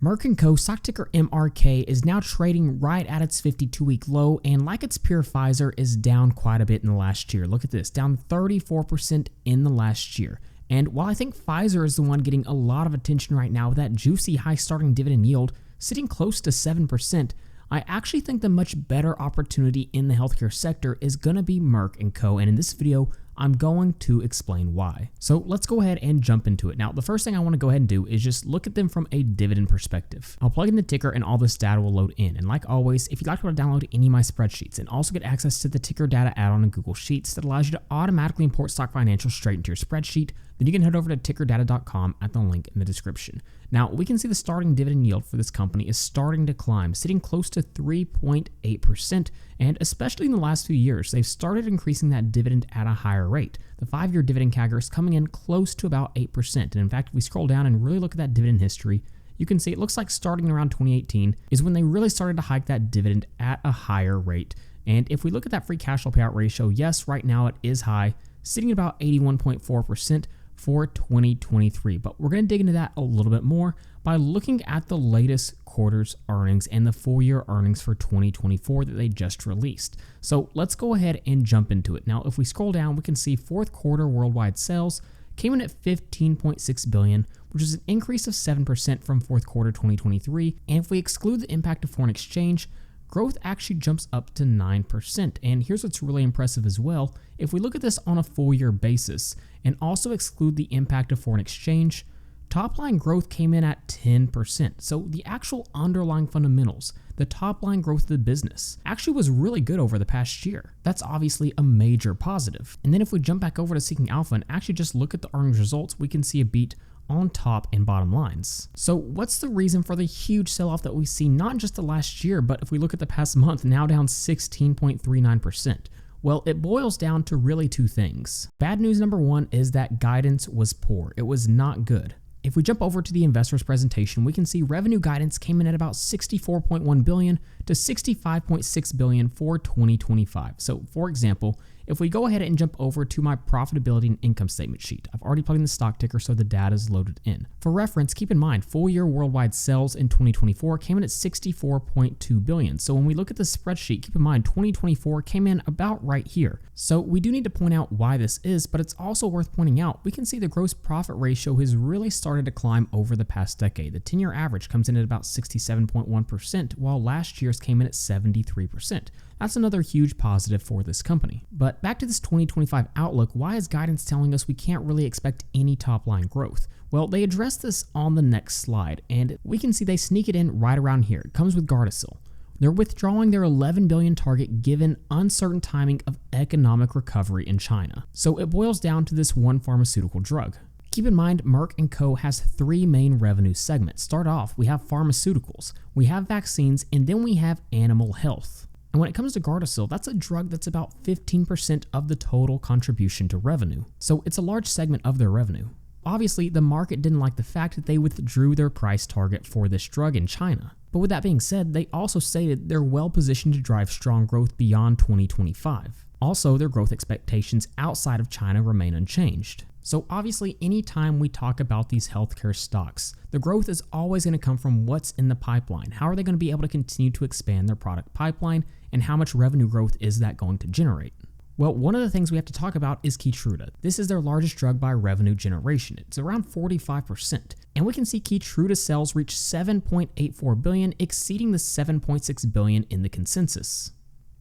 Merck & Co. stock ticker MRK is now trading right at its 52-week low, and like its peer Pfizer, is down quite a bit in the last year. Look at this, down 34% in the last year. And while I think Pfizer is the one getting a lot of attention right now with that juicy high starting dividend yield sitting close to 7%, I actually think the much better opportunity in the healthcare sector is going to be Merck & Co. And in this video, I'm going to explain why. So let's go ahead and jump into it. Now, the first thing I want to go ahead and do is just look at them from a dividend perspective. I'll plug in the ticker and all this data will load in. And like always, if you'd like to download any of my spreadsheets and also get access to the ticker data add-on in Google Sheets that allows you to automatically import stock financials straight into your spreadsheet, then you can head over to tickerdata.com at the link in the description. Now, we can see the starting dividend yield for this company is starting to climb, sitting close to 3.8%, and especially in the last few years, they've started increasing that dividend at a higher rate. The 5-year dividend CAGR is coming in close to about 8%, and in fact, if we scroll down and really look at that dividend history, you can see it looks like starting around 2018 is when they really started to hike that dividend at a higher rate. And if we look at that free cash flow payout ratio, yes, right now it is high, sitting at about 81.4%, for 2023, but we're going to dig into that a little bit more by looking at the latest quarter's earnings and the full year earnings for 2024 that they just released. So let's go ahead and jump into it. Now, if we scroll down, we can see fourth quarter worldwide sales came in at $15.6 billion, which is an increase of 7% from fourth quarter 2023. And if we exclude the impact of foreign exchange, growth actually jumps up to 9%. And here's what's really impressive as well. If we look at this on a full year basis and also exclude the impact of foreign exchange, top line growth came in at 10%. So the actual underlying fundamentals, the top line growth of the business, actually was really good over the past year. That's obviously a major positive. And then if we jump back over to Seeking Alpha and actually just look at the earnings results, we can see a beat on top and bottom lines. So what's the reason for the huge sell-off that we see not just the last year, but if we look at the past month, now down 16.39%? Well, it boils down to really two things. Bad news number one is that guidance was poor. It was not good. If we jump over to the investors presentation, we can see revenue guidance came in at about $64.1 billion to $65.6 billion for 2025. So for example, if we go ahead and jump over to my profitability and income statement sheet, I've already plugged in the stock ticker so the data is loaded in. For reference, keep in mind, full year worldwide sales in 2024 came in at $64.2 billion. So when we look at the spreadsheet, keep in mind 2024 came in about right here. So we do need to point out why this is, but it's also worth pointing out, we can see the gross profit ratio has really started to climb over the past decade. The 10-year average comes in at about 67.1%, while last year's came in at 73%. That's another huge positive for this company. But back to this 2025 outlook, why is guidance telling us we can't really expect any top line growth? Well, they address this on the next slide, and we can see they sneak it in right around here. It comes with Gardasil. They're withdrawing their $11 billion target given uncertain timing of economic recovery in China. So it boils down to this one pharmaceutical drug. Keep in mind, Merck & Co. has three main revenue segments. Start off, we have pharmaceuticals, we have vaccines, and then we have animal health. And when it comes to Gardasil, that's a drug that's about 15% of the total contribution to revenue. So it's a large segment of their revenue. Obviously, the market didn't like the fact that they withdrew their price target for this drug in China. But with that being said, they also stated they're well positioned to drive strong growth beyond 2025. Also, their growth expectations outside of China remain unchanged. So obviously, anytime we talk about these healthcare stocks, the growth is always going to come from what's in the pipeline. How are they going to be able to continue to expand their product pipeline, and how much revenue growth is that going to generate? Well, one of the things we have to talk about is Keytruda. This is their largest drug by revenue generation. It's around 45%. And we can see Keytruda sales reach $7.84 billion, exceeding the $7.6 billion in the consensus.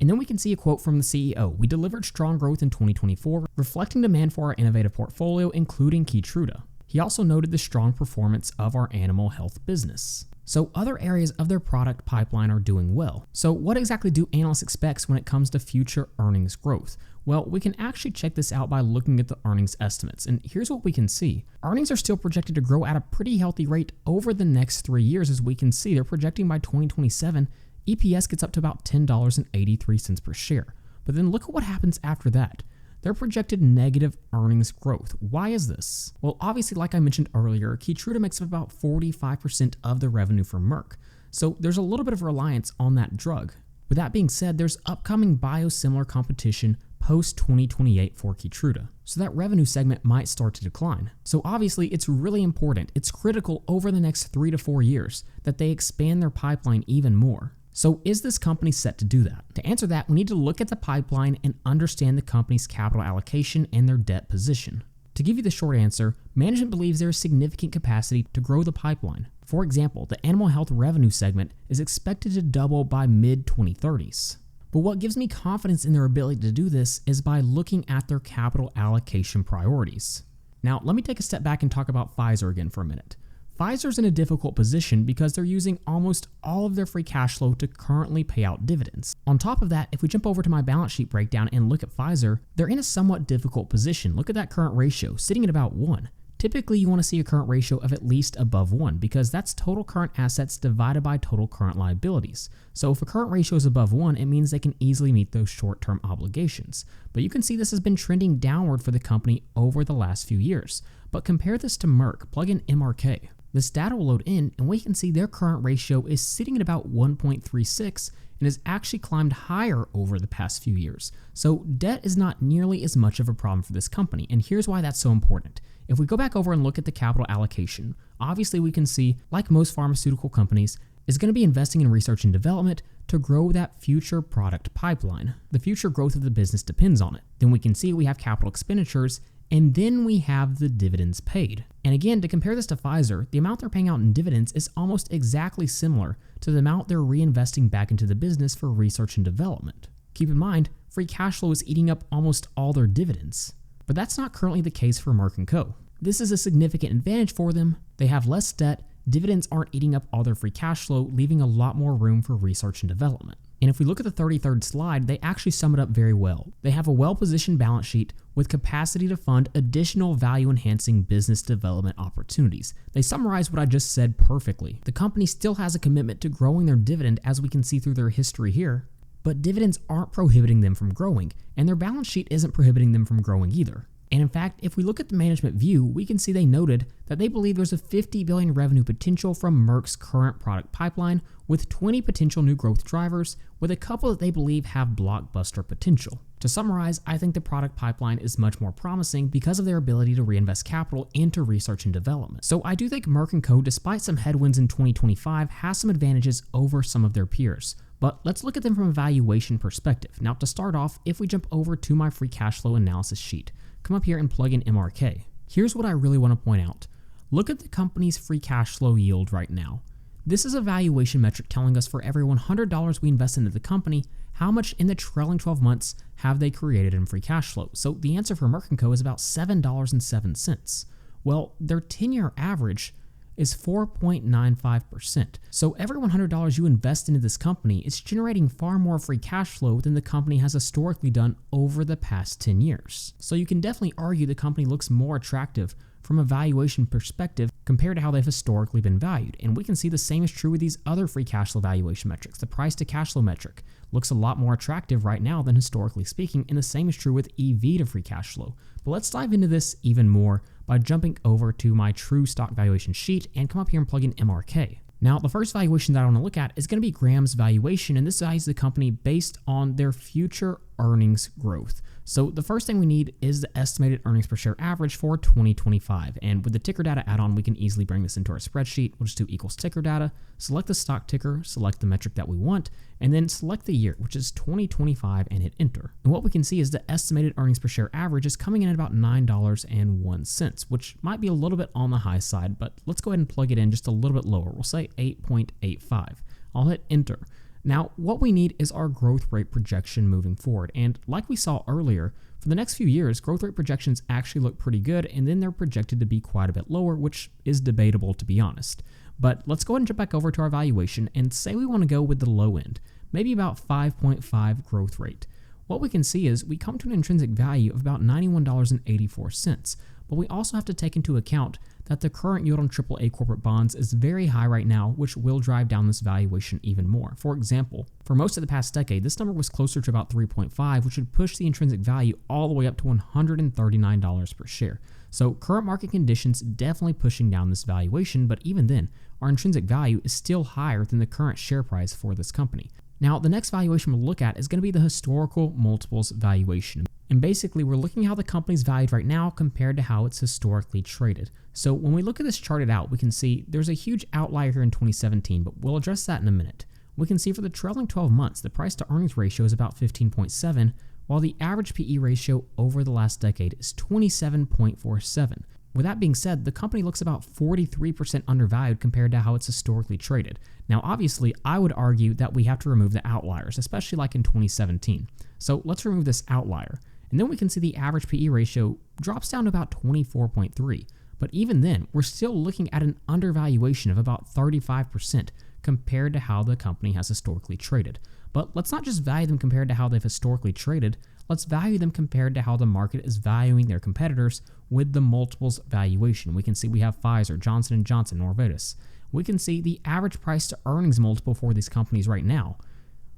And then we can see a quote from the CEO. We delivered strong growth in 2024, reflecting demand for our innovative portfolio, including Keytruda. He also noted the strong performance of our animal health business. So other areas of their product pipeline are doing well. So what exactly do analysts expect when it comes to future earnings growth? Well, we can actually check this out by looking at the earnings estimates. And here's what we can see. Earnings are still projected to grow at a pretty healthy rate over the next 3 years. As we can see, they're projecting by 2027, EPS gets up to about $10.83 per share. But then look at what happens after that. They're projected negative earnings growth. Why is this? Well, obviously, like I mentioned earlier, Keytruda makes up about 45% of the revenue for Merck. So there's a little bit of reliance on that drug. With that being said, there's upcoming biosimilar competition post 2028 for Keytruda. So that revenue segment might start to decline. So obviously it's really important, it's critical over the next 3 to 4 years that they expand their pipeline even more. So is this company set to do that? To answer that, we need to look at the pipeline and understand the company's capital allocation and their debt position. To give you the short answer, management believes there is significant capacity to grow the pipeline. For example, the animal health revenue segment is expected to double by mid-2030s. But what gives me confidence in their ability to do this is by looking at their capital allocation priorities. Now, let me take a step back and talk about Pfizer again for a minute. Pfizer's in a difficult position because they're using almost all of their free cash flow to currently pay out dividends. On top of that, if we jump over to my balance sheet breakdown and look at Pfizer, they're in a somewhat difficult position. Look at that current ratio, sitting at about 1. Typically, you want to see a current ratio of at least above 1 because that's total current assets divided by total current liabilities. So if a current ratio is above 1, it means they can easily meet those short-term obligations. But you can see this has been trending downward for the company over the last few years. But compare this to Merck, plug in MRK. This data will load in and we can see their current ratio is sitting at about 1.36 and has actually climbed higher over the past few years. So debt is not nearly as much of a problem for this company, and here's why that's so important. If we go back over and look at the capital allocation, obviously we can see, like most pharmaceutical companies, is going to be investing in research and development to grow that future product pipeline. The future growth of the business depends on it. Then we can see we have capital expenditures, and then we have the dividends paid. And again, to compare this to Pfizer, the amount they're paying out in dividends is almost exactly similar to the amount they're reinvesting back into the business for research and development. Keep in mind, free cash flow is eating up almost all their dividends. But that's not currently the case for Merck & Co. This is a significant advantage for them. They have less debt, dividends aren't eating up all their free cash flow, leaving a lot more room for research and development. And if we look at the 33rd slide, they actually sum it up very well. They have a well-positioned balance sheet with capacity to fund additional value-enhancing business development opportunities. They summarize what I just said perfectly. The company still has a commitment to growing their dividend, as we can see through their history here, but dividends aren't prohibiting them from growing, and their balance sheet isn't prohibiting them from growing either. And in fact, if we look at the management view, we can see they noted that they believe there's a $50 billion revenue potential from Merck's current product pipeline, with 20 potential new growth drivers, with a couple that they believe have blockbuster potential. To summarize, I think the product pipeline is much more promising because of their ability to reinvest capital into research and development. So I do think Merck & Co., despite some headwinds in 2025, has some advantages over some of their peers. But let's look at them from a valuation perspective. Now, to start off, if we jump over to my free cash flow analysis sheet, come up here and plug in MRK. Here's what I really want to point out. Look at the company's free cash flow yield right now. This is a valuation metric telling us for every $100 we invest into the company, how much in the trailing 12 months have they created in free cash flow. So the answer for Merck & Co. is about $7.07. Well, their 10-year average is 4.95%. So every $100 you invest into this company is generating far more free cash flow than the company has historically done over the past 10 years. So you can definitely argue the company looks more attractive from a valuation perspective compared to how they've historically been valued. And we can see the same is true with these other free cash flow valuation metrics. The price to cash flow metric looks a lot more attractive right now than historically speaking, and the same is true with EV to free cash flow. But let's dive into this even more by jumping over to my true stock valuation sheet and come up here and plug in MRK. Now, the first valuation that I want to look at is going to be Graham's valuation, and this values the company based on their future earnings growth. So the first thing we need is the estimated earnings per share average for 2025. And with the ticker data add-on, we can easily bring this into our spreadsheet. We'll just do equals ticker data, select the stock ticker, select the metric that we want, and then select the year, which is 2025, and hit enter. And what we can see is the estimated earnings per share average is coming in at about $9.01, which might be a little bit on the high side, but let's go ahead and plug it in just a little bit lower. We'll say 8.85. I'll hit enter. Now, what we need is our growth rate projection moving forward. And like we saw earlier, for the next few years, growth rate projections actually look pretty good, and then they're projected to be quite a bit lower, which is debatable, to be honest. But let's go ahead and jump back over to our valuation and say we want to go with the low end, maybe about 5.5 growth rate. What we can see is we come to an intrinsic value of about $91.84, but we also have to take into account that the current yield on AAA corporate bonds is very high right now, which will drive down this valuation even more. For example, for most of the past decade, this number was closer to about 3.5, which would push the intrinsic value all the way up to $139 per share. So current market conditions definitely pushing down this valuation, but even then, our intrinsic value is still higher than the current share price for this company. Now, the next valuation we'll look at is going to be the historical multiples valuation. And basically, we're looking at how the company's valued right now compared to how it's historically traded. So when we look at this charted out, we can see there's a huge outlier here in 2017, but we'll address that in a minute. We can see for the trailing 12 months, the price to earnings ratio is about 15.7, while the average PE ratio over the last decade is 27.47. With that being said, the company looks about 43% undervalued compared to how it's historically traded. Now, obviously, I would argue that we have to remove the outliers, especially like in 2017. So let's remove this outlier. And then we can see the average PE ratio drops down to about 24.3. But even then, we're still looking at an undervaluation of about 35% compared to how the company has historically traded. But let's not just value them compared to how they've historically traded, let's value them compared to how the market is valuing their competitors with the multiples valuation. We can see we have Pfizer, Johnson & Johnson, Norvetis. We can see the average price to earnings multiple for these companies right now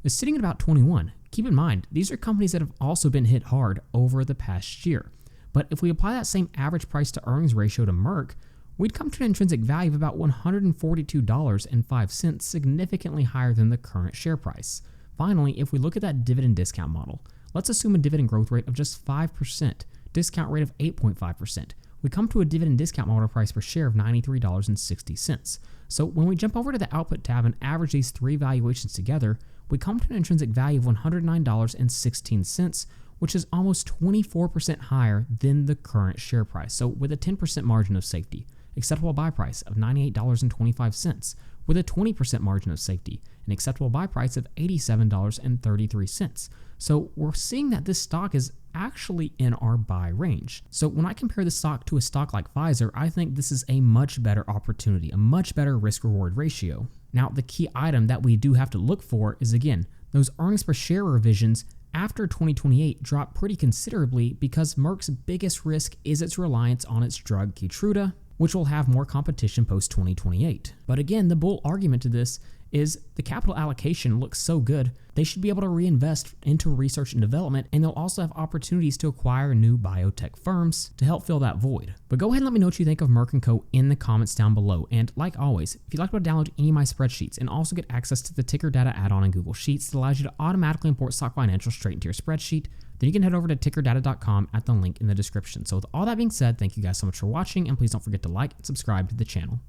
is sitting at about 21. Keep in mind, these are companies that have also been hit hard over the past year. But if we apply that same average price to earnings ratio to Merck, we'd come to an intrinsic value of about $142.05, significantly higher than the current share price. Finally, if we look at that dividend discount model, let's assume a dividend growth rate of just 5%, discount rate of 8.5%. We come to a dividend discount model price per share of $93.60. So when we jump over to the output tab and average these three valuations together, we come to an intrinsic value of $109.16, which is almost 24% higher than the current share price. So with a 10% margin of safety, acceptable buy price of $98.25, with a 20% margin of safety, an acceptable buy price of $87.33. So we're seeing that this stock is actually in our buy range. So when I compare the stock to a stock like Pfizer, I think this is a much better opportunity, a much better risk-reward ratio. Now, the key item that we do have to look for is, again, those earnings per share revisions after 2028 drop pretty considerably because Merck's biggest risk is its reliance on its drug Keytruda, which will have more competition post-2028. But again, the bull argument to this is the capital allocation looks so good, they should be able to reinvest into research and development, and they'll also have opportunities to acquire new biotech firms to help fill that void. But go ahead and let me know what you think of Merck & Co. in the comments down below. And like always, if you'd like to download any of my spreadsheets and also get access to the ticker data add-on in Google Sheets that allows you to automatically import stock financials straight into your spreadsheet, then you can head over to tickerdata.com at the link in the description. So with all that being said, thank you guys so much for watching, and please don't forget to like and subscribe to the channel.